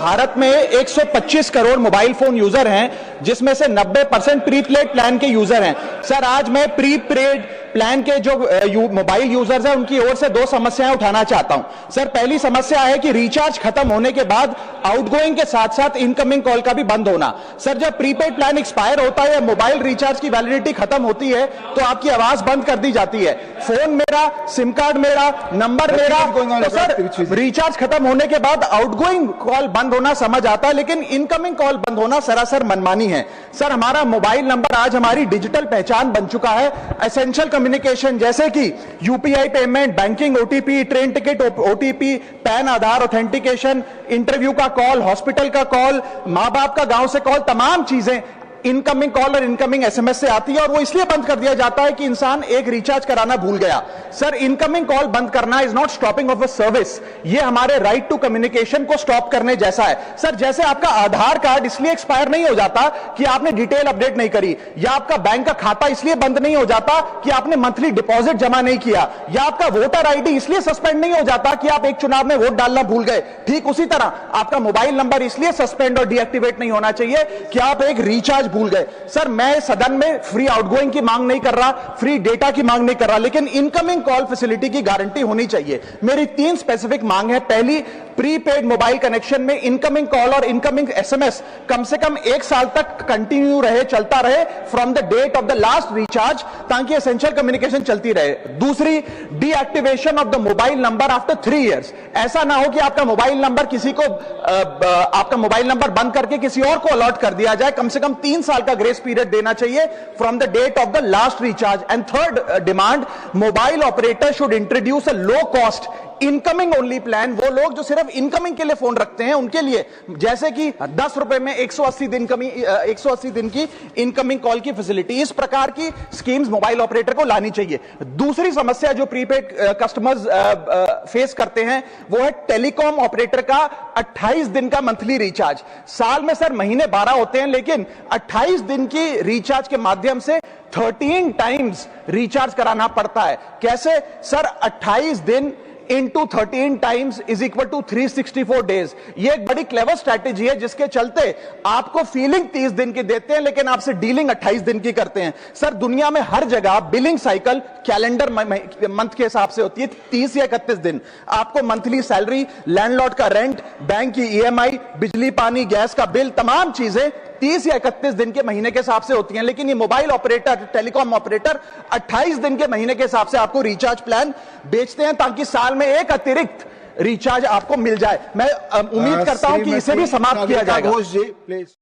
भारत में 125 crore mobile phone user हैं, जिसमें से 90% प्रीपेड प्लान के यूजर हैं। सर, आज मैं प्रीपेड प्लान के जो मोबाइल यूजर्स हैं उनकी ओर से दो समस्याएं उठाना चाहता हूं। सर, पहली समस्या है कि रिचार्ज खत्म होने के बाद आउटगोइंग के साथ साथ इनकमिंग कॉल का भी बंद होना। सर, जब प्रीपेड प्लान एक्सपायर होता है या मोबाइल रिचार्ज की वैलिडिटी खत्म होती है तो आपकी आवाज बंद कर दी जाती है। फोन मेरा, सिम कार्ड मेरा, नंबर मेरा, तो सर रिचार्ज खत्म होने के बाद आउटगोइंग कॉल बंद होना समझ आता है, लेकिन इनकमिंग कॉल बंद होना सरासर मनमानी है। सर, हमारा मोबाइल नंबर आज हमारी डिजिटल पहचान बन चुका है। एसेंशियल कम्युनिकेशन जैसे कि UPI payment, banking, OTP, train ticket OTP, PAN Aadhaar authentication, interview का कॉल, हॉस्पिटल का कॉल, मां बाप का गांव से कॉल, तमाम चीजें इनकमिंग कॉल और इनकमिंग एसएमएस से आती है, और वो इसलिए बंद कर दिया जाता है कि इंसान एक रिचार्ज कराना भूल गया। सर, इनकमिंग कॉल बंद करना is not stopping of a service, ये हमारे राइट टू कम्युनिकेशन को स्टॉप करने जैसा है। सर, जैसे आपका आधार कार्ड इसलिए एक्सपायर नहीं हो जाता कि आपने डिटेल अपडेट नहीं करी, या आपका बैंक का खाता इसलिए बंद नहीं हो जाता कि आपने मंथली डिपॉजिट जमा नहीं किया, या आपका वोटर आईडी इसलिए सस्पेंड नहीं हो जाता कि आप एक चुनाव में वोट डालना भूल गए, ठीक उसी तरह आपका मोबाइल नंबर इसलिए सस्पेंड और डीएक्टिवेट नहीं होना चाहिए कि आप एक रिचार्ज भूल गए। सर, मैं सदन में फ्री आउटगोइंग की मांग नहीं कर रहा, फ्री डेटा की मांग नहीं कर रहा, लेकिन इनकमिंग कॉल फैसिलिटी की गारंटी होनी चाहिए। मेरी 3 स्पेसिफिक मांग है। पहली, प्रीपेड मोबाइल कनेक्शन में इनकमिंग कॉल और इनकमिंग एसएमएस कम से कम 1 साल तक कंटिन्यू रहे, चलता रहे from the date of the last recharge, ताकि एसेंशियल कम्युनिकेशन चलती रहे। दूसरी, deactivation of the mobile number after 3 years. ऐसा ना हो कि आपका मोबाइल नंबर किसी को आपका मोबाइल नंबर बंद करके किसी और को अलॉट कर दिया जाए। कम से कम 3 साल का ग्रेस पीरियड देना चाहिए from the date of the last recharge. And third demand, mobile operator should introduce a low cost incoming only plan. वो लोग जो सिर्फ इनकमिंग के लिए फोन रखते हैं उनके लिए, जैसे कि 10 रुपए में 180 दिन की इनकमिंग कॉल की फैसिलिटी, इस प्रकार की स्कीम्स मोबाइल ऑपरेटर को लानी चाहिए। दूसरी समस्या जो प्रीपेड कस्टमर्स फेस करते हैं वो है टेलीकॉम ऑपरेटर का 28 दिन का मंथली रिचार्ज। साल में सर महीने 12 होते हैं, लेकिन 28 दिन की रिचार्ज के माध्यम से 13 टाइम्स रिचार्ज कराना पड़ता है। कैसे सर? 28 दिन into 13 times is equal to 364 days. ये एक बड़ी क्लेवर स्ट्रैटेजी है, जिसके चलते आपको फीलिंग 30 दिन की देते हैं, लेकिन आपसे डीलिंग 28 दिन की करते हैं। सर, दुनिया में हर जगह बिलिंग साइकिल कैलेंडर मंथ के हिसाब से होती है, 30 या 31 दिन। आपको मंथली सैलरी, लैंडलॉर्ड का रेंट, बैंक की ईएमआई, बिजली पानी गैस का बिल, तमाम चीजें 30 या 31 दिन के महीने के हिसाब से होती हैं। लेकिन ये मोबाइल ऑपरेटर, टेलीकॉम ऑपरेटर 28 दिन के महीने के हिसाब से आपको रिचार्ज प्लान बेचते हैं, ताकि साल में एक अतिरिक्त रिचार्ज आपको मिल जाए। मैं उम्मीद करता हूं कि इसे भी समाप्त किया जाएगा।